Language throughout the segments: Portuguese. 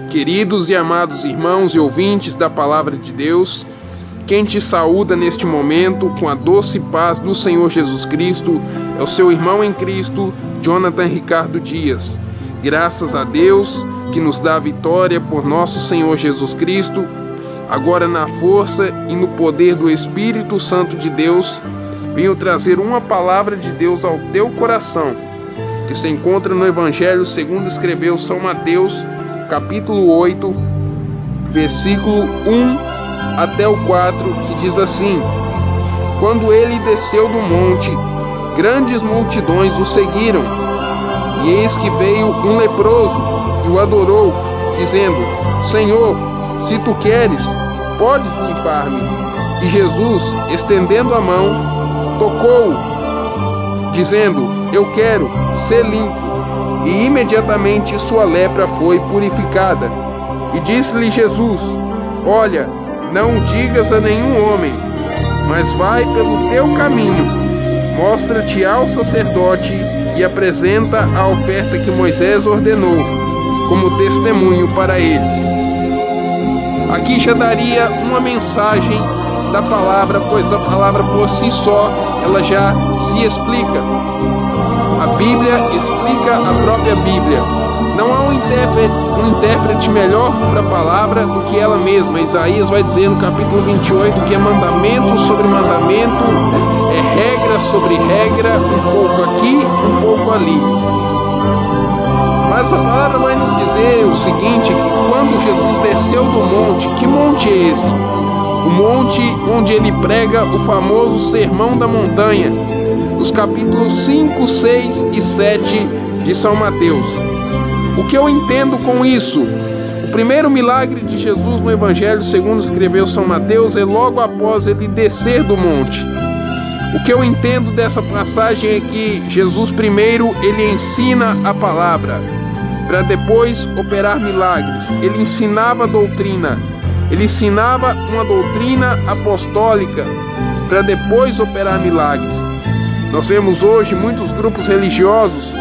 Queridos e amados irmãos e ouvintes da Palavra de Deus, quem te saúda neste momento com a doce paz do Senhor Jesus Cristo é o seu irmão em Cristo, Jonathan Ricardo Dias. Graças a Deus que nos dá a vitória por nosso Senhor Jesus Cristo, agora na força e no poder do Espírito Santo de Deus, venho trazer uma palavra de Deus ao teu coração, que se encontra no Evangelho segundo escreveu São Mateus, capítulo 8, versículo 1 até o 4, que diz assim: Quando ele desceu do monte, grandes multidões o seguiram, e eis que veio um leproso e o adorou, dizendo: Senhor, se tu queres, podes limpar-me. E Jesus, estendendo a mão, tocou-o, dizendo: Eu quero ser limpo. E imediatamente sua lepra foi purificada. E disse-lhe Jesus: Olha, não o digas a nenhum homem, mas vai pelo teu caminho, mostra-te ao sacerdote e apresenta a oferta que Moisés ordenou, como testemunho para eles. Aqui já daria uma mensagem da palavra, pois a palavra por si só, ela já se explica. A Bíblia explica a própria Bíblia. Não há um intérprete melhor para a palavra do que ela mesma. Isaías vai dizer no capítulo 28 que é mandamento sobre mandamento, é regra sobre regra, um pouco aqui, um pouco ali. Mas a palavra vai nos dizer o seguinte, que quando Jesus desceu do monte, que monte é esse? O monte onde ele prega o famoso Sermão da Montanha, os capítulos 5, 6 e 7 de São Mateus. O que eu entendo com isso? O primeiro milagre de Jesus no Evangelho, segundo escreveu São Mateus, é logo após ele descer do monte. O que eu entendo dessa passagem é que Jesus primeiro ele ensina a palavra, para depois operar milagres. Ele ensinava a doutrina, ele ensinava uma doutrina apostólica, para depois operar milagres. Nós vemos hoje muitos grupos religiosos,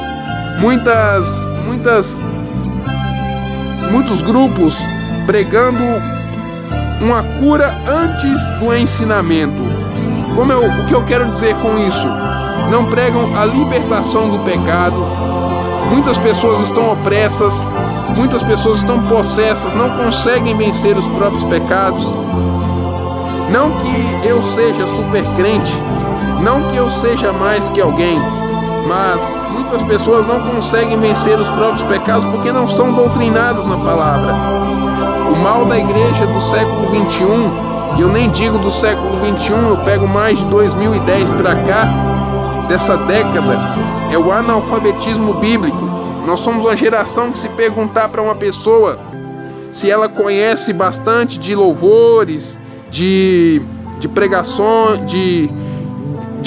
muitos grupos pregando uma cura antes do ensinamento. O que eu quero dizer com isso? Não pregam a libertação do pecado. Muitas pessoas estão opressas, muitas pessoas estão possessas, não conseguem vencer os próprios pecados. Não que eu seja super crente, não que eu seja mais que alguém, mas muitas pessoas não conseguem vencer os próprios pecados porque não são doutrinadas na palavra. O mal da igreja do século XXI, e eu nem digo do século XXI, eu pego mais de 2010 para cá, dessa década, é o analfabetismo bíblico. Nós somos uma geração que, se perguntar para uma pessoa se ela conhece bastante de louvores, de pregações, de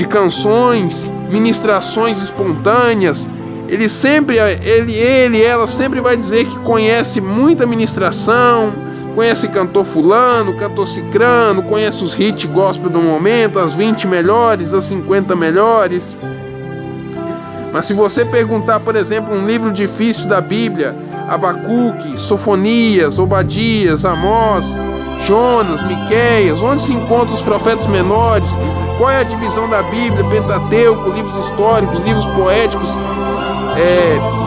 canções, ministrações espontâneas, ela sempre vai dizer que conhece muita ministração, conhece cantor fulano, cantor cicrano, conhece os hits gospel do momento, as 20 melhores, as 50 melhores. Mas se você perguntar, por exemplo, um livro difícil da Bíblia, Abacuque, Sofonias, Obadias, Amós, Jonas, Miqueias, onde se encontram os profetas menores, qual é a divisão da Bíblia, Pentateuco, livros históricos, livros poéticos,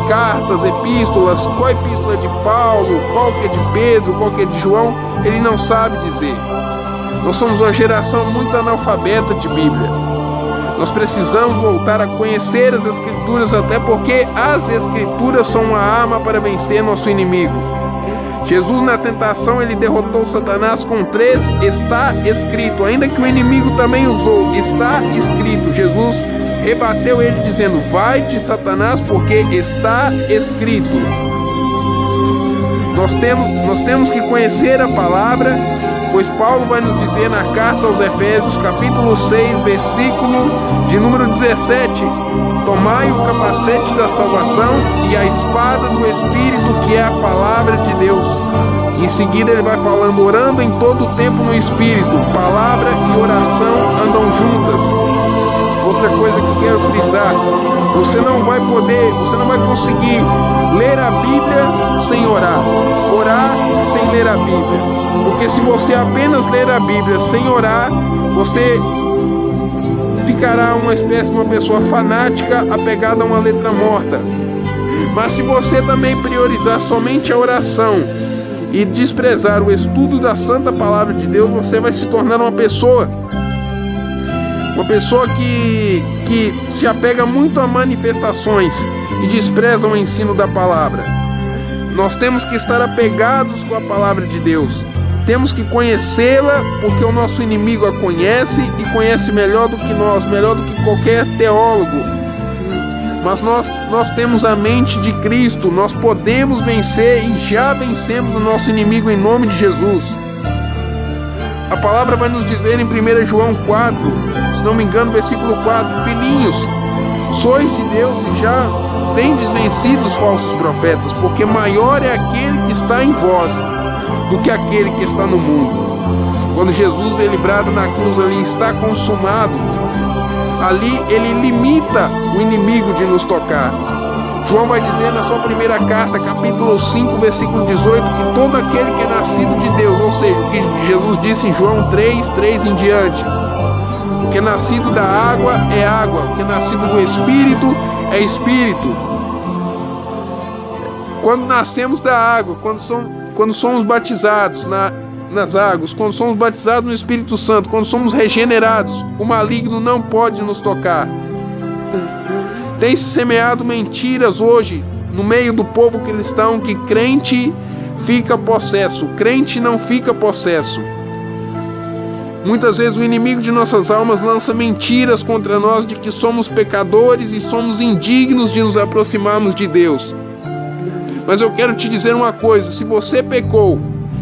cartas, epístolas, qual a epístola de Paulo, qual que é de Pedro, qual que é de João, ele não sabe dizer. Nós somos uma geração muito analfabeta de Bíblia. Nós precisamos voltar a conhecer as Escrituras, até porque as Escrituras são uma arma para vencer nosso inimigo. Jesus, na tentação, ele derrotou Satanás com 3 está escrito, ainda que o inimigo também usou está escrito. Jesus rebateu ele dizendo: vai-te, Satanás, porque está escrito. Nós temos que conhecer a palavra, pois Paulo vai nos dizer na carta aos Efésios, capítulo 6, versículo de número 17: tomai o capacete da salvação e a espada do Espírito, que é a palavra de Deus. Em seguida ele vai falando: orando em todo o tempo no Espírito. Palavra e oração andam juntas. Outra coisa que quero frisar: você não vai conseguir ler a Bíblia sem orar. orar sem ler a Bíblia. Porque se você apenas ler a Bíblia sem orar, você ficará uma espécie de uma pessoa fanática apegada a uma letra morta. Mas se você também priorizar somente a oração e desprezar o estudo da Santa Palavra de Deus, você vai se tornar uma pessoa que se apega muito a manifestações e despreza o ensino da palavra. Nós temos que estar apegados com a palavra de Deus. Temos que conhecê-la, porque o nosso inimigo a conhece e conhece melhor do que nós, melhor do que qualquer teólogo. Mas nós temos a mente de Cristo, nós podemos vencer e já vencemos o nosso inimigo em nome de Jesus. A palavra vai nos dizer em 1 João 4, se não me engano, versículo 4: Filhinhos, sois de Deus e já tendes vencido os falsos profetas, porque maior é aquele que está em vós do que aquele que está no mundo. Quando Jesus brada na cruz ali, está consumado, ali ele limita o inimigo de nos tocar. João vai dizer na sua primeira carta, capítulo 5, versículo 18, que todo aquele que é nascido de Deus, ou seja, o que Jesus disse em João 3 em diante: o que é nascido da água é água, o que é nascido do Espírito é Espírito. Quando nascemos da água, quando somos batizados nas águas, quando somos batizados no Espírito Santo, quando somos regenerados, o maligno não pode nos tocar. Tem se semeado mentiras hoje no meio do povo cristão, que crente fica possesso, crente não fica possesso. Muitas vezes o inimigo de nossas almas lança mentiras contra nós de que somos pecadores e somos indignos de nos aproximarmos de Deus. Mas eu quero te dizer uma coisa: se você pecou,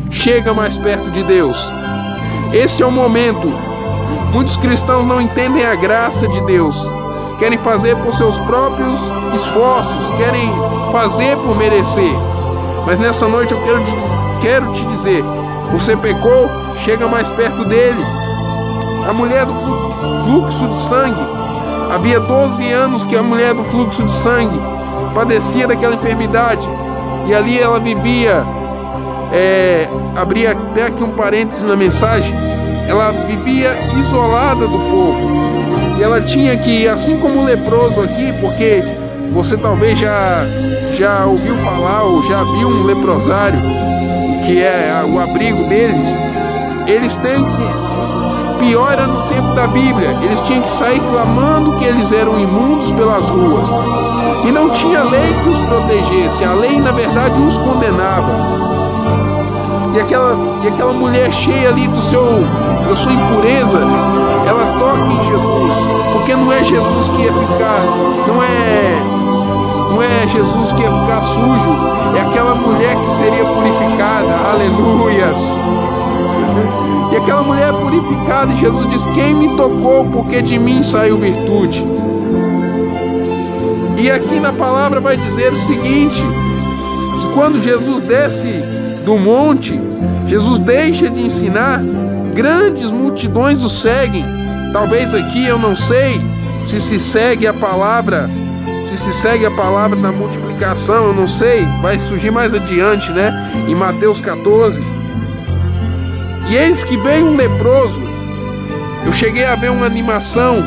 chega mais perto de Deus. Esse é o momento. Muitos cristãos não entendem a graça de Deus, querem fazer por seus próprios esforços, querem fazer por merecer. Mas nessa noite eu quero te dizer: você pecou, chega mais perto dele. A mulher do fluxo de sangue, havia 12 anos que a mulher do fluxo de sangue padecia daquela enfermidade, e ali ela vivia, abri até aqui um parênteses na mensagem, ela vivia isolada do povo, e ela tinha que, assim como o leproso aqui, porque você talvez já ouviu falar ou já viu um leprosário, que é o abrigo deles, eles têm que, pior era no tempo da Bíblia, eles tinham que sair clamando que eles eram imundos pelas ruas, e não tinha lei que os protegesse, a lei na verdade os condenava. E aquela mulher cheia ali da sua impureza, ela toca em Jesus, porque não é Jesus que ia ficar, não é Jesus que ia ficar sujo, é aquela mulher que seria purificada. Aleluias! E aquela mulher purificada, e Jesus diz: quem me tocou, porque de mim saiu virtude. E aqui na palavra vai dizer o seguinte, que quando Jesus desce do monte, Jesus deixa de ensinar, grandes multidões o seguem. Talvez aqui, eu não sei se se segue a palavra na multiplicação, eu não sei, vai surgir mais adiante, né? Em Mateus 14. E eis que veio um leproso. Eu cheguei a ver uma animação,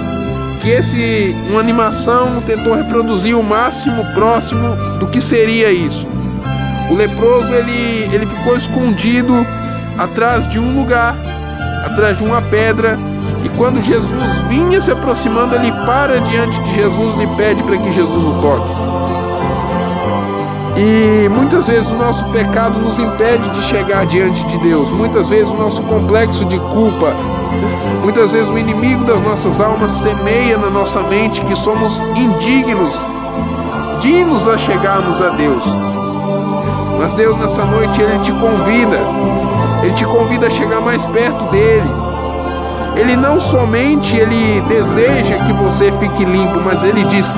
uma animação tentou reproduzir o máximo próximo do que seria isso. O leproso, ele ficou escondido atrás de um lugar, atrás de uma pedra, e quando Jesus vinha se aproximando, ele para diante de Jesus e pede para que Jesus o toque. E muitas vezes o nosso pecado nos impede de chegar diante de Deus, muitas vezes o nosso complexo de culpa, muitas vezes o inimigo das nossas almas semeia na nossa mente que somos indignos a chegarmos a Deus. Mas Deus, nessa noite, Ele te convida a chegar mais perto dEle. Ele não somente Ele deseja que você fique limpo, mas Ele diz: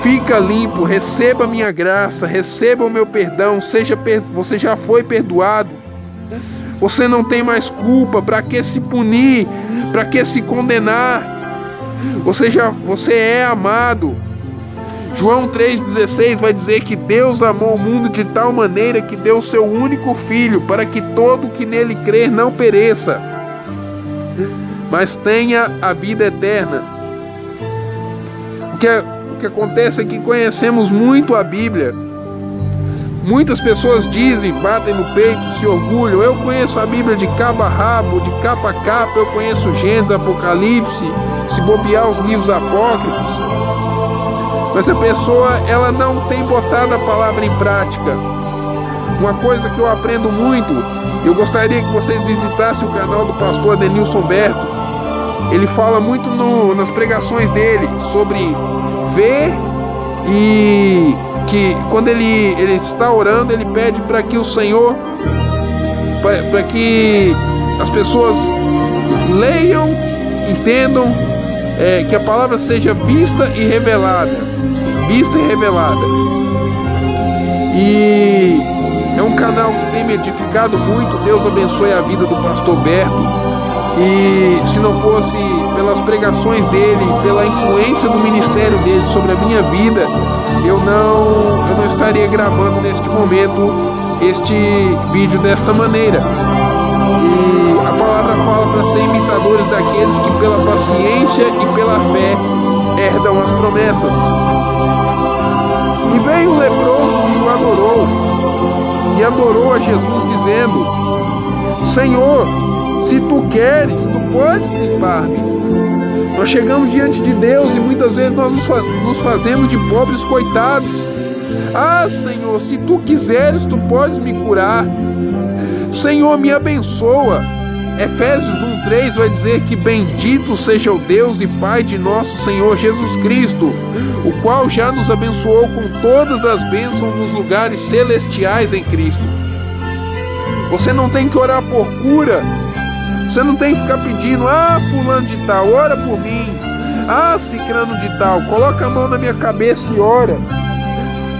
fica limpo, receba a minha graça, receba o meu perdão, você já foi perdoado. Você não tem mais culpa, para que se punir, para que se condenar? Você é amado. João 3,16 vai dizer que Deus amou o mundo de tal maneira que deu o seu único Filho, para que todo que nele crer não pereça, mas tenha a vida eterna. O que acontece é que conhecemos muito a Bíblia. Muitas pessoas dizem, batem no peito, se orgulham: eu conheço a Bíblia de cabo a rabo, de capa a capa, eu conheço Gênesis, Apocalipse, se bobear os livros apócrifos. Mas a pessoa, ela não tem botado a palavra em prática. Uma coisa que eu aprendo muito, eu gostaria que vocês visitassem o canal do pastor Adenilson Berto. Ele fala muito nas pregações dele sobre ver, e que quando ele está orando, ele pede para que o Senhor, para que as pessoas leiam, entendam, que a palavra seja vista e revelada. E é um canal que tem me edificado muito. Deus abençoe a vida do pastor Berto. E se não fosse pelas pregações dele, pela influência do ministério dele sobre a minha vida, eu não estaria gravando neste momento este vídeo desta maneira. E a palavra fala para ser imitadores daqueles que pela paciência e pela fé herdam as promessas. E veio o leproso e o adorou, e adorou a Jesus dizendo: Senhor, se tu queres, tu podes limpar-me. Nós chegamos diante de Deus e muitas vezes nós nos fazemos de pobres coitados. Ah, Senhor, se tu quiseres, tu podes me curar. Senhor, me abençoa. Efésios 1:3 vai dizer que bendito seja o Deus e Pai de nosso Senhor Jesus Cristo, o qual já nos abençoou com todas as bênçãos nos lugares celestiais em Cristo. Você não tem que orar por cura. Você não tem que ficar pedindo: ah, fulano de tal, ora por mim. Ah, cicrano de tal, coloca a mão na minha cabeça e ora.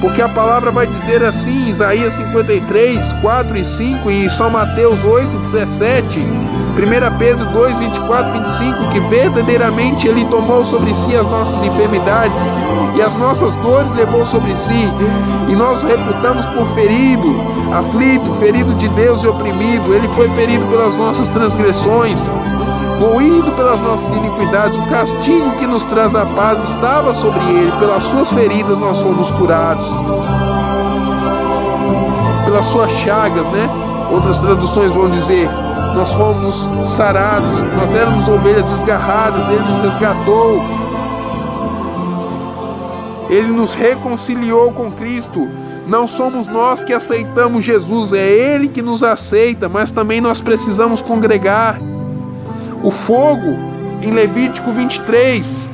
Porque a palavra vai dizer assim, em Isaías 53, 4 e 5, e em São Mateus 8, 17, 1 Pedro 2, 24 e 25, que verdadeiramente Ele tomou sobre si as nossas enfermidades e as nossas dores levou sobre si, e nós o reputamos por ferido, aflito, ferido de Deus e oprimido. Ele foi ferido pelas nossas transgressões, moído pelas nossas iniquidades. O castigo que nos traz a paz estava sobre ele. Pelas suas feridas nós fomos curados. Pelas suas chagas, né? Outras traduções vão dizer: nós fomos sarados. Nós éramos ovelhas desgarradas. Ele nos resgatou. Ele nos reconciliou com Cristo. Não somos nós que aceitamos Jesus, é Ele que nos aceita, mas também nós precisamos congregar. O fogo, em Levítico 23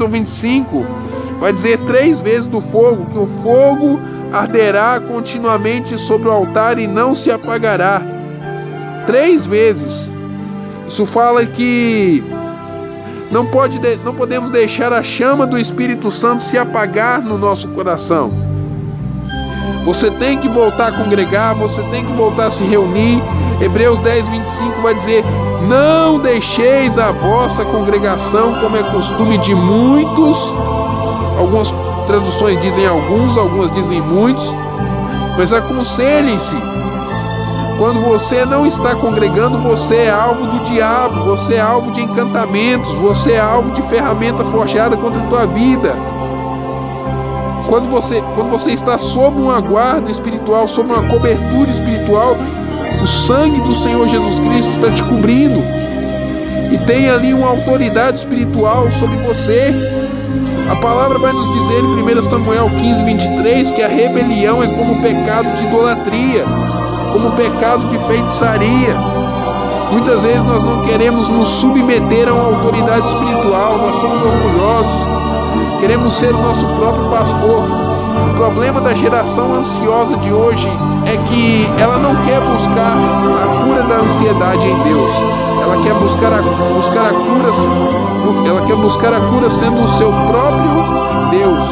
ou 25, vai dizer 3 vezes do fogo, que o fogo arderá continuamente sobre o altar e não se apagará. 3 vezes. Isso fala que não podemos deixar a chama do Espírito Santo se apagar no nosso coração. Você tem que voltar a congregar, você tem que voltar a se reunir. Hebreus 10, 25 vai dizer: não deixeis a vossa congregação como é costume de muitos. Algumas traduções dizem alguns, algumas dizem muitos. Mas aconselhem-se. Quando você não está congregando, você é alvo do diabo, você é alvo de encantamentos, você é alvo de ferramenta forjada contra a tua vida. Quando você está sob uma guarda espiritual, sob uma cobertura espiritual, o sangue do Senhor Jesus Cristo está te cobrindo. E tem ali uma autoridade espiritual sobre você. A palavra vai nos dizer em 1 Samuel 15, 23, que a rebelião é como o pecado de idolatria, como o pecado de feitiçaria. Muitas vezes nós não queremos nos submeter a uma autoridade espiritual, nós somos orgulhosos. Queremos ser o nosso próprio pastor. O problema da geração ansiosa de hoje é que ela não quer buscar a cura da ansiedade em Deus. Ela quer buscar a cura sendo o seu próprio Deus.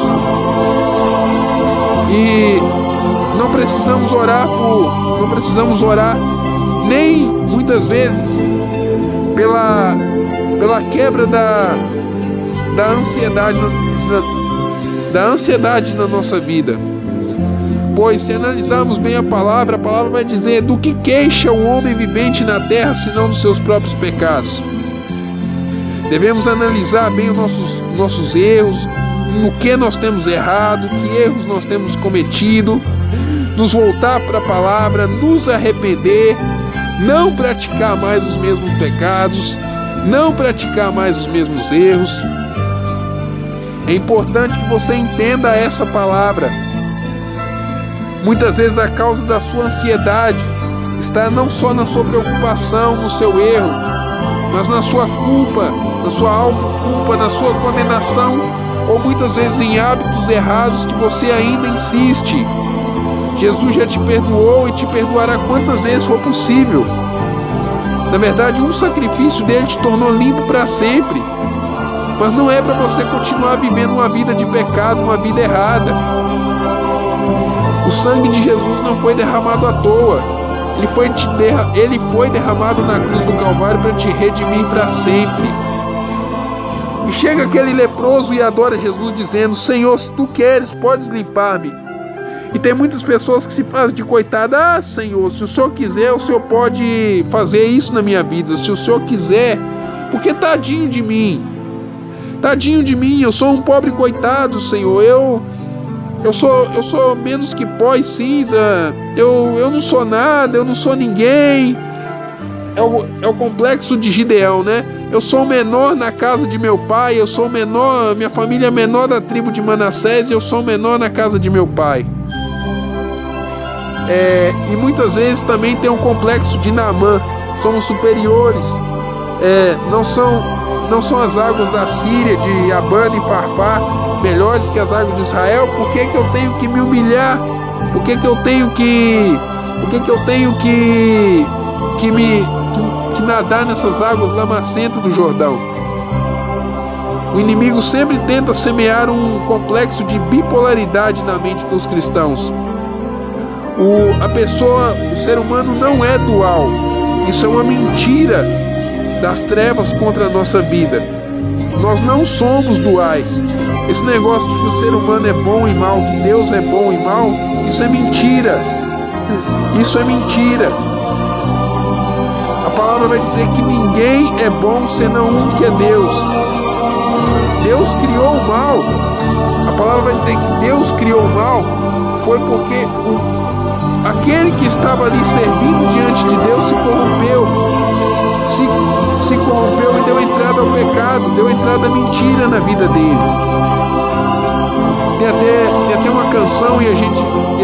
E não precisamos orar nem muitas vezes pela quebra da ansiedade. ansiedade na nossa vida. Pois se analisarmos bem a palavra vai dizer: do que queixa o homem vivente na terra, senão dos seus próprios pecados? Devemos analisar bem os nossos erros, no que nós temos errado, que erros nós temos cometido, nos voltar para a palavra, nos arrepender, não praticar mais os mesmos pecados, não praticar mais os mesmos erros. É importante que você entenda essa palavra. Muitas vezes a causa da sua ansiedade está não só na sua preocupação, no seu erro, mas na sua culpa, na sua autoculpa, na sua condenação, ou muitas vezes em hábitos errados que você ainda insiste. Jesus já te perdoou e te perdoará quantas vezes for possível. Na verdade, um sacrifício dele te tornou limpo para sempre. Mas não é para você continuar vivendo uma vida de pecado, uma vida errada. O sangue de Jesus não foi derramado à toa. Ele foi derramado na cruz do Calvário para te redimir para sempre. E chega aquele leproso e adora Jesus dizendo: Senhor, se tu queres, podes limpar-me. E tem muitas pessoas que se fazem de coitada: Senhor, se o Senhor quiser, o Senhor pode fazer isso na minha vida. Se o Senhor quiser, porque tadinho de mim. Tadinho de mim, eu sou um pobre coitado, Senhor. Eu sou menos que pó e cinza. Eu não sou nada, eu não sou ninguém. É o complexo de Gideão, né? Eu sou o menor na casa de meu pai, eu sou o menor, minha família é menor da tribo de Manassés, eu sou o menor na casa de meu pai. E muitas vezes também tem um complexo de Naamã. Somos superiores. Não são as águas da Síria, de Abana e Farfar, melhores que as águas de Israel. Por que eu tenho que me humilhar? Por que eu tenho que nadar nessas águas lamacentas do Jordão? O inimigo sempre tenta semear um complexo de bipolaridade na mente dos cristãos. O ser humano não é dual. Isso é uma mentira das trevas contra a nossa vida. Nós não somos duais. Esse negócio de que o ser humano é bom e mal, que Deus é bom e mal, isso é mentira. Isso é mentira. A palavra vai dizer que ninguém é bom senão um, que é Deus. Deus criou o mal. A palavra vai dizer que Deus criou o mal foi porque aquele que estava ali servindo diante de Deus se corrompeu. Se corrompeu e deu entrada ao pecado, deu entrada à mentira na vida dele. Tem até uma canção e a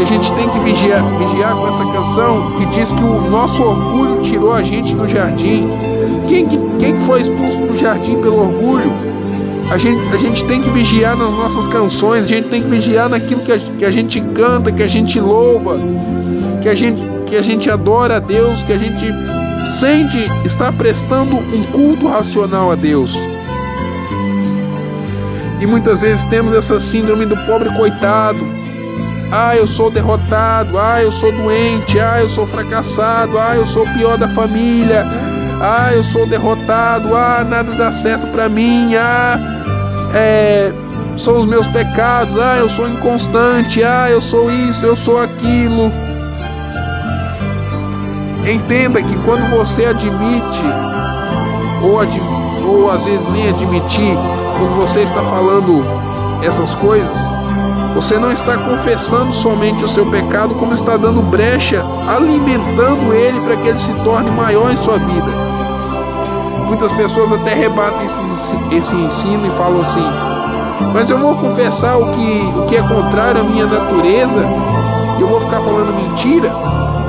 gente tem que vigiar com essa canção, que diz que o nosso orgulho tirou a gente do jardim. Quem que foi expulso do jardim pelo orgulho? A gente tem que vigiar nas nossas canções, a gente tem que vigiar naquilo que a gente canta, que a gente louva, que a gente adora a Deus, que a gente sente estar prestando um culto racional a Deus. E muitas vezes temos essa síndrome do pobre coitado. Eu sou derrotado, eu sou doente, eu sou fracassado, eu sou o pior da família, eu sou derrotado, nada dá certo pra mim, são os meus pecados, eu sou inconstante, eu sou isso, eu sou aquilo. Entenda que quando você admite, ou às vezes nem admitir, quando você está falando essas coisas, você não está confessando somente o seu pecado, como está dando brecha, alimentando ele para que ele se torne maior em sua vida. Muitas pessoas até rebatem esse ensino e falam assim: mas eu vou confessar o que é contrário à minha natureza e eu vou ficar falando mentira?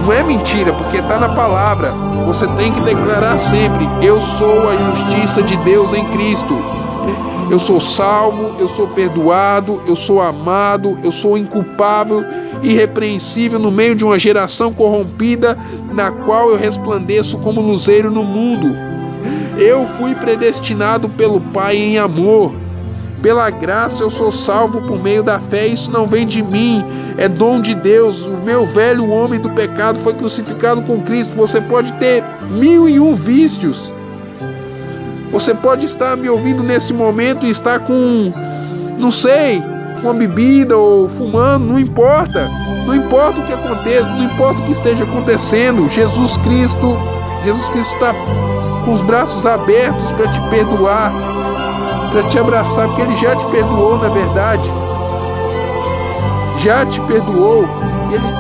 Não é mentira, porque está na palavra. Você tem que declarar sempre: eu sou a justiça de Deus em Cristo. Eu sou salvo, eu sou perdoado, eu sou amado, eu sou inculpável, irrepreensível no meio de uma geração corrompida, na qual eu resplandeço como luzeiro no mundo. Eu fui predestinado pelo Pai em amor. Pela graça eu sou salvo por meio da fé. Isso não vem de mim, é dom de Deus. O meu velho homem do pecado foi crucificado com Cristo. Você pode ter 1001 vícios. Você pode estar me ouvindo nesse momento e estar com não sei, com a bebida ou fumando, não importa. Não importa o que aconteça, não importa o que esteja acontecendo. Jesus Cristo está com os braços abertos para te perdoar, para te abraçar, porque Ele já te perdoou, na verdade. Já te perdoou.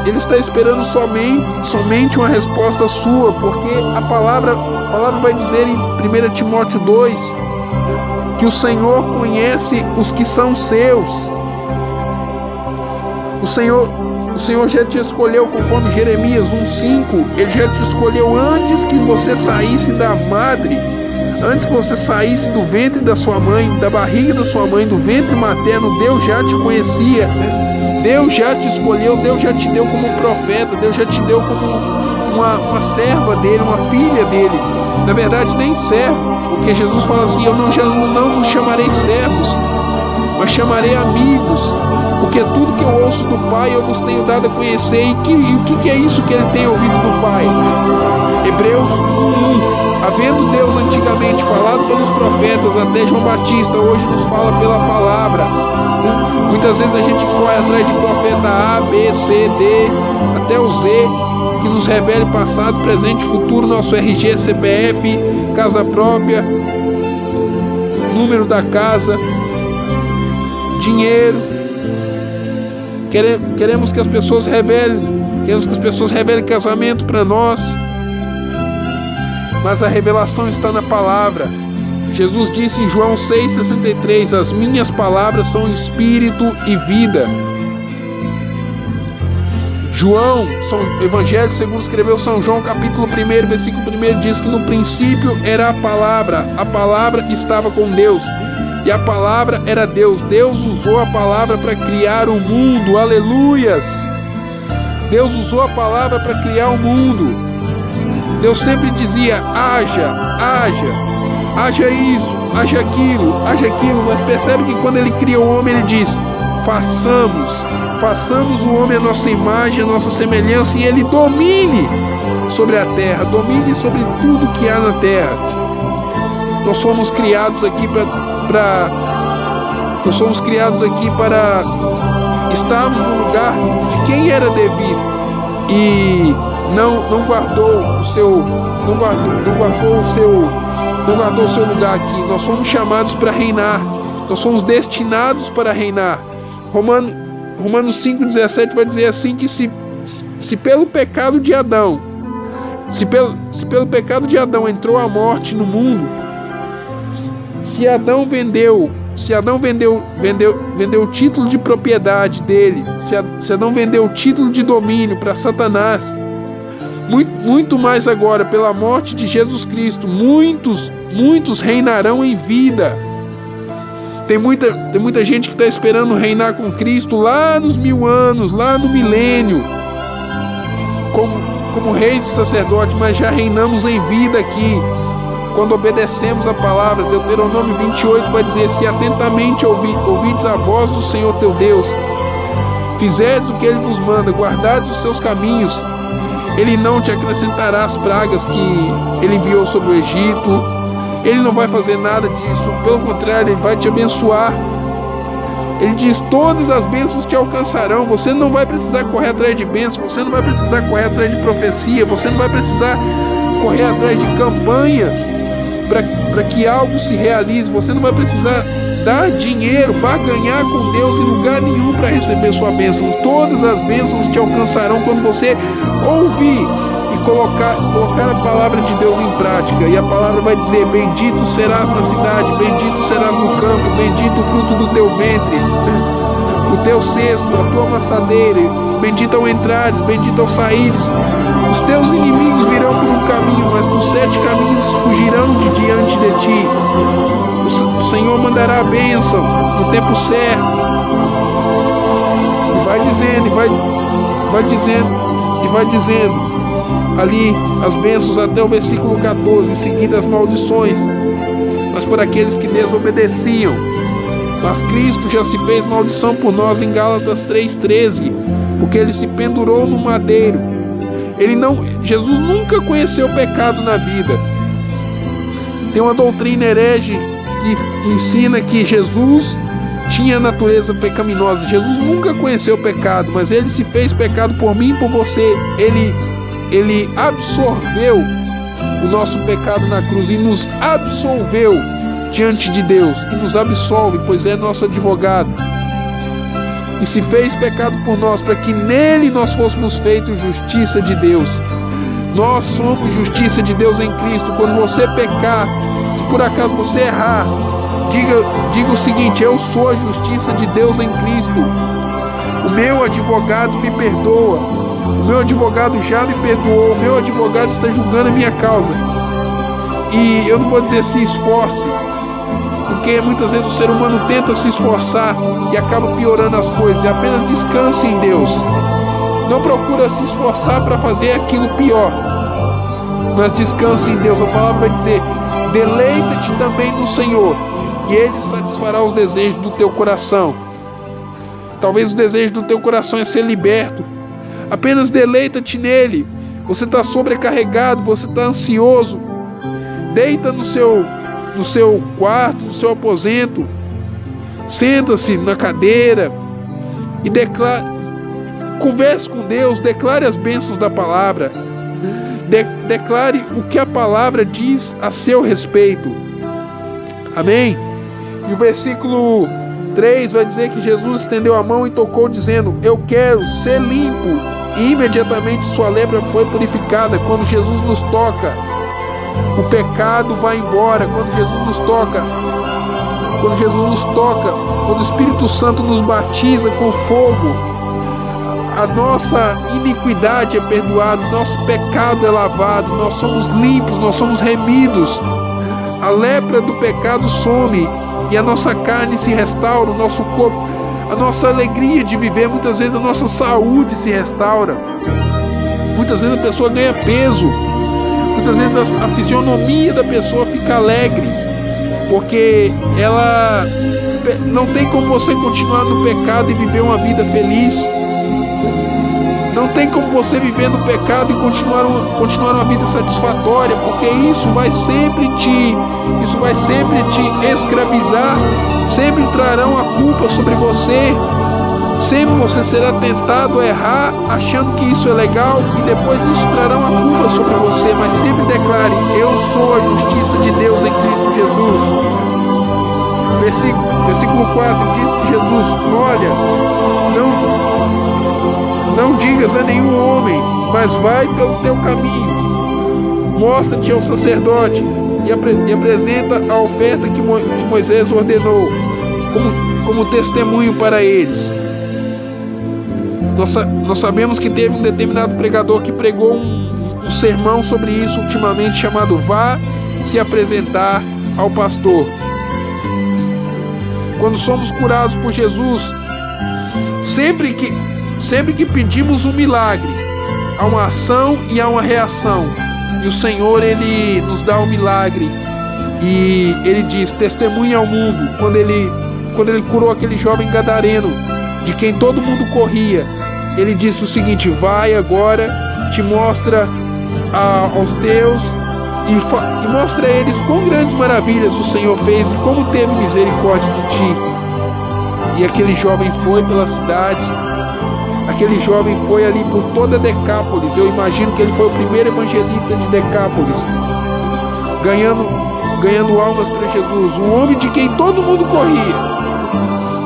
Ele está esperando somente uma resposta sua, porque a palavra vai dizer em 1 Timóteo 2 que o Senhor conhece os que são seus. O Senhor já te escolheu, conforme Jeremias 1,5. Ele já te escolheu antes que você saísse da madre, antes que você saísse do ventre da sua mãe, da barriga da sua mãe, do ventre materno. Deus já te conhecia. Deus já te escolheu, Deus já te deu como profeta, Deus já te deu como uma serva dele, uma filha dele. Na verdade, nem servo, porque Jesus fala assim: eu não vos chamarei servos, mas chamarei amigos, porque tudo que eu ouço do Pai eu vos tenho dado a conhecer. E o que é isso que ele tem ouvido do Pai? Hebreus 1:1. Havendo Deus antigamente falado pelos profetas até João Batista, hoje nos fala pela palavra. Muitas vezes a gente corre atrás de profeta A, B, C, D, até o Z, que nos revele passado, presente e futuro, nosso RG, CPF, casa própria, número da casa, dinheiro. Queremos que as pessoas revelem casamento para nós, mas a revelação está na palavra. Jesus disse em João 6,63: as minhas palavras são espírito e vida. Evangelho segundo escreveu São João, capítulo 1, versículo 1, diz que no princípio era a palavra estava com Deus, e a palavra era Deus. Deus usou a palavra para criar o mundo, aleluias! Deus usou a palavra para criar o mundo. Deus sempre dizia: haja isso, haja aquilo, mas percebe que quando Ele cria o homem, Ele diz: façamos o homem a nossa imagem, a nossa semelhança, e ele domine sobre a terra, domine sobre tudo que há na terra. Nós somos criados aqui para estarmos no lugar de quem era devido, e não guardou o seu lugar aqui. Nós somos chamados para reinar, nós somos destinados para reinar. Romanos 5,17 vai dizer assim, que se pelo pecado de Adão, se pelo pecado de Adão entrou a morte no mundo, se Adão vendeu o título de propriedade dele, se Adão vendeu o título de domínio para Satanás, muito mais agora, pela morte de Jesus Cristo, muitos reinarão em vida. Tem muita gente que está esperando reinar com Cristo lá nos 1000 anos, lá no milênio, como reis e sacerdotes, mas já reinamos em vida aqui, quando obedecemos a palavra. Deuteronômio 28 vai dizer: se atentamente ouvides a voz do Senhor teu Deus, fizeres o que Ele vos manda, guardares os seus caminhos, Ele não te acrescentará as pragas que Ele enviou sobre o Egito. Ele não vai fazer nada disso, pelo contrário, Ele vai te abençoar. Ele diz: todas as bênçãos te alcançarão. Você não vai precisar correr atrás de bênçãos, você não vai precisar correr atrás de profecia, você não vai precisar correr atrás de campanha para que algo se realize. Você não vai precisar dar dinheiro, barganhar com Deus em lugar nenhum para receber sua bênção. Todas as bênçãos te alcançarão quando você ouvir e colocar a palavra de Deus em prática. E a palavra vai dizer: bendito serás na cidade, bendito serás no campo, bendito o fruto do teu ventre, o teu cesto, a tua amassadeira, bendito ao entrares, bendito ao saíres. Os teus inimigos virão por um caminho, mas por 7 caminhos fugirão de diante de ti. O Senhor mandará a bênção no tempo certo. E vai dizendo ali as bênçãos até o versículo 14, em seguida as maldições, mas por aqueles que desobedeciam. Mas Cristo já se fez maldição por nós em Gálatas 3,13, porque Ele se pendurou no madeiro. Jesus nunca conheceu pecado na vida. Tem uma doutrina herege que ensina que Jesus tinha natureza pecaminosa. Jesus nunca conheceu o pecado, mas ele se fez pecado por mim e por você. Ele absorveu o nosso pecado na cruz e nos absolveu diante de Deus, e nos absolve, pois é nosso advogado, e se fez pecado por nós, para que nele nós fôssemos feitos justiça de Deus. Nós somos justiça de Deus em Cristo. Quando você pecar, se por acaso você errar, diga o seguinte: eu sou a justiça de Deus em Cristo. O meu advogado me perdoa, o meu advogado já me perdoou, o meu advogado está julgando a minha causa. E eu não vou dizer se esforce, porque muitas vezes o ser humano tenta se esforçar e acaba piorando as coisas. E apenas descanse em Deus. Não procura se esforçar para fazer aquilo pior, mas descanse em Deus. A palavra vai dizer: deleita-te também no Senhor, e Ele satisfará os desejos do teu coração. Talvez o desejo do teu coração é ser liberto. Apenas deleita-te nele. Você está sobrecarregado, você está ansioso. Deita no seu quarto, no seu aposento, senta-se na cadeira e converse com Deus, declare as bênçãos da palavra, declare o que a palavra diz a seu respeito. Amém? E o versículo 3 vai dizer que Jesus estendeu a mão e tocou, dizendo: eu quero ser limpo. E imediatamente sua lepra foi purificada. Quando Jesus nos toca, o pecado vai embora. Quando Jesus nos toca, quando o Espírito Santo nos batiza com fogo, a nossa iniquidade é perdoada, nosso pecado é lavado, nós somos limpos, nós somos remidos. A lepra do pecado some e a nossa carne se restaura, o nosso corpo, a nossa alegria de viver, muitas vezes a nossa saúde se restaura. Muitas vezes a pessoa ganha peso, muitas vezes a fisionomia da pessoa fica alegre, porque ela não tem como você continuar no pecado e viver uma vida feliz. Não tem como você viver no pecado e continuar uma vida satisfatória, porque isso vai sempre te escravizar. Sempre trarão a culpa sobre você. Sempre você será tentado a errar, achando que isso é legal, e depois isso trarão a culpa sobre você. Mas sempre declare: eu sou a justiça de Deus em Cristo Jesus. Versículo 4 diz que Jesus: olha, não digas a nenhum homem, mas vai pelo teu caminho, mostra-te ao sacerdote e apresenta a oferta que Moisés ordenou como testemunho para eles. Nós sabemos que teve um determinado pregador que pregou um sermão sobre isso ultimamente, chamado "Vá se apresentar ao pastor". Quando somos curados por Jesus, sempre que pedimos um milagre, há uma ação e há uma reação. E o Senhor, Ele nos dá o milagre. E Ele diz: testemunha ao mundo. Quando Ele curou aquele jovem gadareno, de quem todo mundo corria, Ele disse o seguinte: vai agora, te mostra aos teus e mostra a eles quão grandes maravilhas o Senhor fez e como teve misericórdia de ti. E aquele jovem foi pelas cidades. Aquele jovem foi ali por toda Decápolis. Eu imagino que ele foi o primeiro evangelista de Decápolis, ganhando almas para Jesus. Um homem de quem todo mundo corria,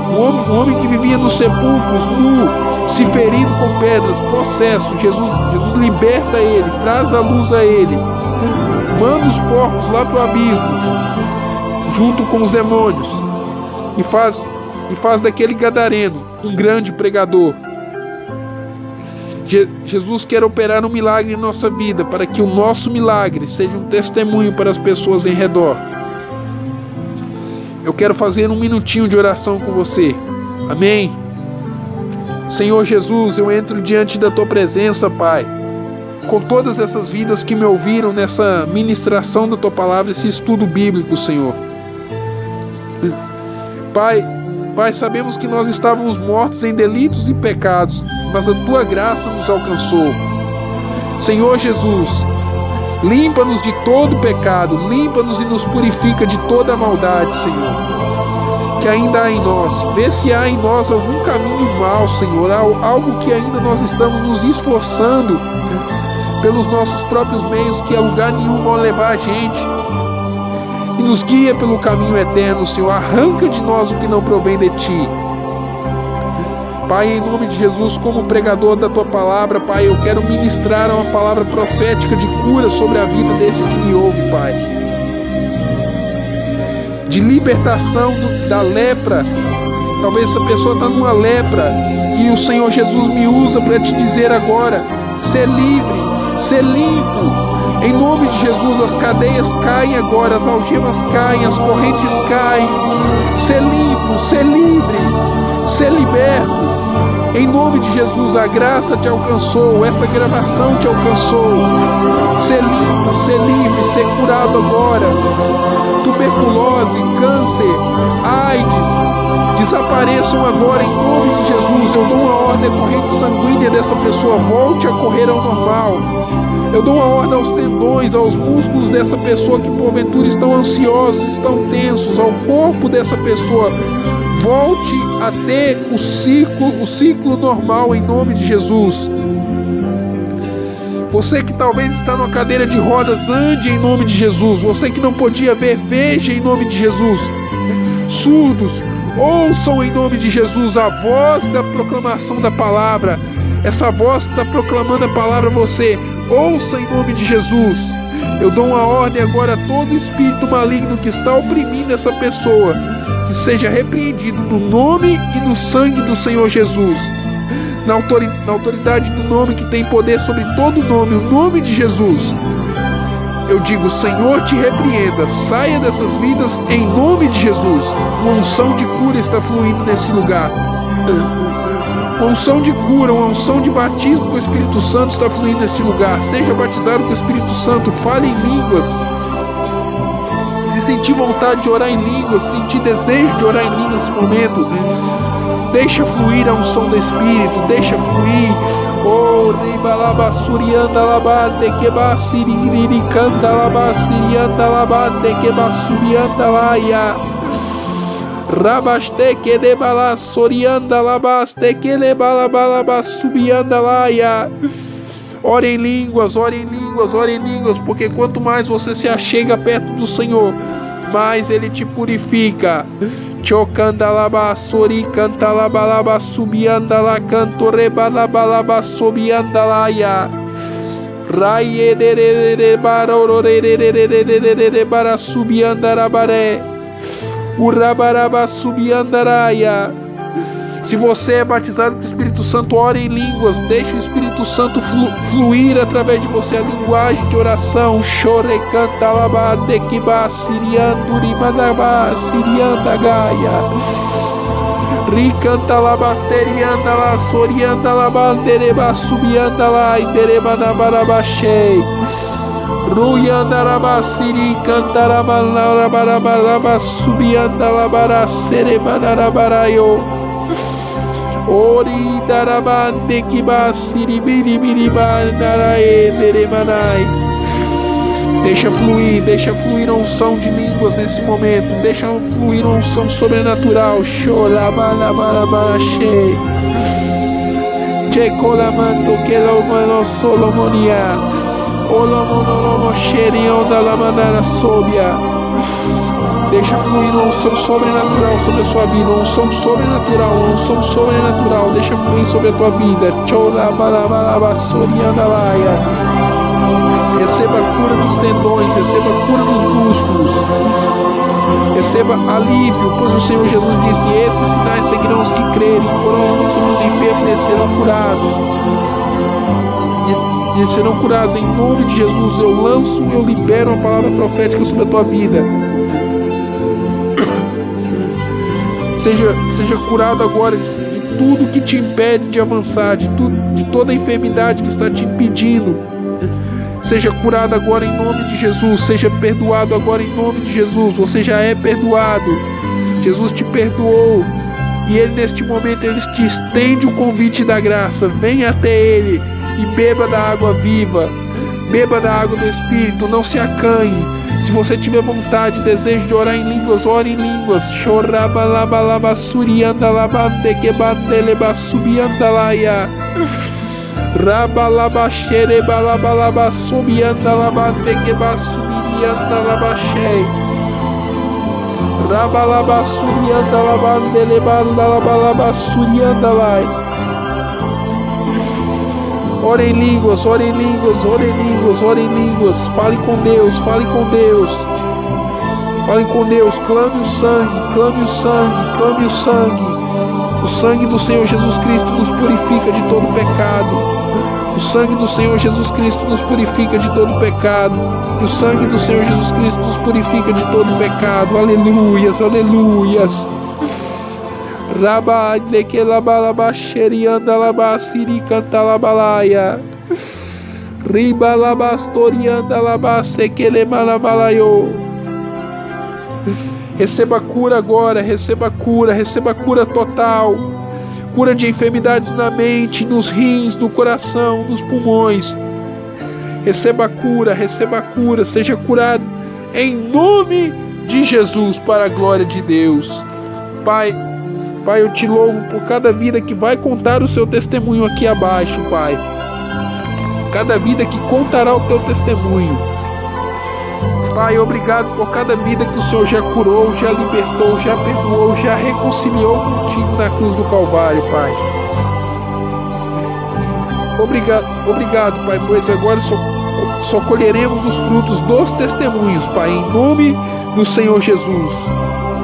um homem que vivia nos sepulcros, nu, se ferindo com pedras, possesso. Jesus liberta ele, traz a luz a ele, manda os porcos lá para o abismo, junto com os demônios, e faz daquele gadareno um grande pregador. Jesus quer operar um milagre em nossa vida, para que o nosso milagre seja um testemunho para as pessoas em redor. Eu quero fazer um minutinho de oração com você. Amém? Senhor Jesus, eu entro diante da Tua presença, Pai, com todas essas vidas que me ouviram nessa ministração da Tua palavra, esse estudo bíblico, Senhor. Pai, sabemos que nós estávamos mortos em delitos e pecados, mas a Tua graça nos alcançou. Senhor Jesus, limpa-nos de todo pecado, limpa-nos e nos purifica de toda a maldade, Senhor. que ainda há em nós. Vê se há em nós algum caminho mau, Senhor, algo que ainda nós estamos nos esforçando pelos nossos próprios meios, que a lugar nenhum vão levar a gente. E nos guia pelo caminho eterno, Senhor. Arranca de nós o que não provém de Ti. Pai, em nome de Jesus, como pregador da Tua palavra, Pai, eu quero ministrar uma palavra profética de cura sobre a vida desse que me ouve, Pai. De libertação da lepra. Talvez essa pessoa está numa lepra e o Senhor Jesus me usa para te dizer agora: ser livre, ser limpo. Em nome de Jesus, as cadeias caem agora, as algemas caem, as correntes caem. Ser limpo, ser livre, ser liberto. Em nome de Jesus, a graça te alcançou, essa gravação te alcançou. Ser limpo, ser livre, ser curado agora. Tuberculose, câncer, AIDS, desapareçam agora em nome de Jesus. Eu dou uma ordem à corrente sanguínea dessa pessoa, volte a correr ao normal. Eu dou uma ordem aos tendões, aos músculos dessa pessoa que porventura estão ansiosos, estão tensos, ao corpo dessa pessoa. Volte a ter o ciclo normal em nome de Jesus. Você que talvez está numa cadeira de rodas, ande em nome de Jesus. Você que não podia ver, veja em nome de Jesus. Surdos, ouçam em nome de Jesus a voz da proclamação da palavra. Essa voz que está proclamando a palavra, você ouça em nome de Jesus. Eu dou uma ordem agora a todo espírito maligno que está oprimindo essa pessoa, que seja repreendido no nome e no sangue do Senhor Jesus. Na autoridade do nome que tem poder sobre todo nome, o nome de Jesus. Eu digo: Senhor, te repreenda, saia dessas vidas em nome de Jesus. Uma unção de cura está fluindo nesse lugar. Uma unção de cura, uma unção de batismo com o Espírito Santo está fluindo neste lugar. Seja batizado com o Espírito Santo, fale em línguas. Se sentir vontade de orar em línguas, sentir desejo de orar em línguas nesse momento, deixa fluir a unção do Espírito, deixa fluir. Oh, ribalaba surianda labate que basiriri canta labasirianda labate que basubianda laia. Rabaste que de bala sorianda labaste que le bala subianda laia. Ore em línguas, ore em línguas, ore em línguas, porque quanto mais você se achega perto do Senhor, mais Ele te purifica. Chocanda laba sori canta laba subianda la canto rebalaba subianda laia. Raie de barorore para subianda rabaré. Urabaraba subiandaraia. Se você é batizado com o Espírito Santo, ore em línguas, deixe o Espírito Santo fluir através de você a linguagem de oração. Chore canta laba de kiba siriandurimadaba siriandagaia. Ricanta labasterianda la sorianda labandereba subianda la itereba na barabachei. Ruyandaraba siri cantarabalabaraba subiandalabara seremanarabarayo. Ori darabande kiba siri biribiribandarae deremanai. Deixa fluir a unção de línguas nesse momento. Deixa fluir a unção sobrenatural. Chorabalabarabarache. Checolamanto que lo mano solomonia. Olomonolomo xerião da lamanara sobia. Deixa fluir uma unção sobrenatural sobre a sua vida, uma unção sobrenatural, uma unção sobrenatural. Deixa fluir sobre a tua vida. Receba a cura dos tendões, receba a cura dos músculos, receba alívio, pois o Senhor Jesus disse: esses sinais seguirão os que crerem, porão as mãos sobre os enfermos e eles serão curados. E eles serão curados em nome de Jesus. Eu libero uma palavra profética sobre a tua vida. Seja curado agora de tudo que te impede de avançar, de toda a enfermidade que está te impedindo. Seja curado agora em nome de Jesus. Seja perdoado agora em nome de Jesus. Você já é perdoado. Jesus te perdoou. E Ele neste momento Ele te estende o convite da graça. Venha até Ele e beba da água viva. Beba da água do Espírito. Não se acanhe. Se você tiver vontade, desejo de orar em línguas, ore em línguas. Chorabalabalabasuriandalabandequebandelebassuriandalaia. Rabalabasherebalabalabassuriandalabandequebassuriandalabachei. Rabalabasuriandalabandelebandalabalabasuriandalai. Ore em línguas, ore em línguas, ore em línguas, ore em línguas. Fale com Deus, fale com Deus. Fale com Deus, clame o sangue, clame o sangue, clame o sangue. O sangue do Senhor Jesus Cristo nos purifica de todo pecado. O sangue do Senhor Jesus Cristo nos purifica de todo pecado. O sangue do Senhor Jesus Cristo nos purifica de todo pecado. Aleluias, aleluias. Rabalabalabaxeriandalabassiricantalabalaya. Ribalabastoriandalabasequelemalabalaio. Receba cura agora, receba cura total. Cura de enfermidades na mente, nos rins, no coração, nos pulmões. Receba cura, seja curado em nome de Jesus, para a glória de Deus. Pai, eu te louvo por cada vida que vai contar o seu testemunho aqui abaixo, Pai. Cada vida que contará o teu testemunho. Pai, obrigado por cada vida que o Senhor já curou, já libertou, já perdoou, já reconciliou contigo na cruz do Calvário, Pai. Obrigado, Pai, pois agora só colheremos os frutos dos testemunhos, Pai, em nome do Senhor Jesus.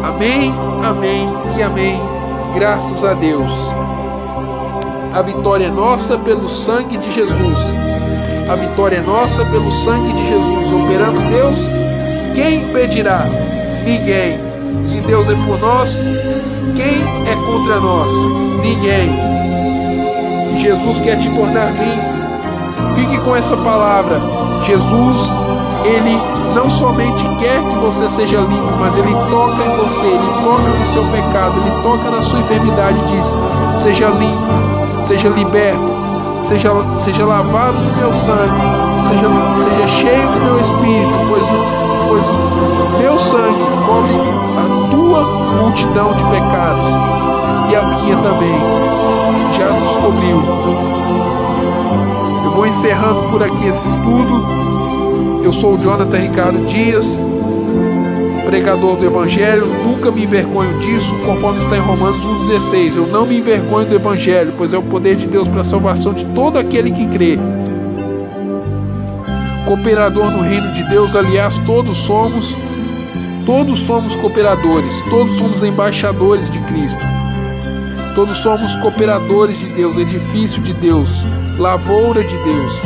Amém, amém e amém. Graças a Deus. A vitória é nossa pelo sangue de Jesus. A vitória é nossa pelo sangue de Jesus. Operando Deus, quem impedirá? Ninguém. Se Deus é por nós, quem é contra nós? Ninguém. Jesus quer te tornar limpo. Fique com essa palavra. Jesus, Ele não somente quer que você seja limpo, mas Ele toca em você, Ele toca no seu pecado, Ele toca na sua enfermidade e diz: seja limpo, seja liberto, seja lavado no meu sangue, seja cheio do meu espírito, pois meu sangue cobre a tua multidão de pecados e a minha também já nos cobriu. Eu vou encerrando por aqui esse estudo. Eu sou o Jonathan Ricardo Dias, pregador do Evangelho. Nunca me envergonho disso, conforme está em Romanos 1,16. Eu não me envergonho do Evangelho, pois é o poder de Deus para a salvação de todo aquele que crê. Cooperador no reino de Deus, aliás, todos somos cooperadores, todos somos embaixadores de Cristo. Todos somos cooperadores de Deus, edifício de Deus, lavoura de Deus.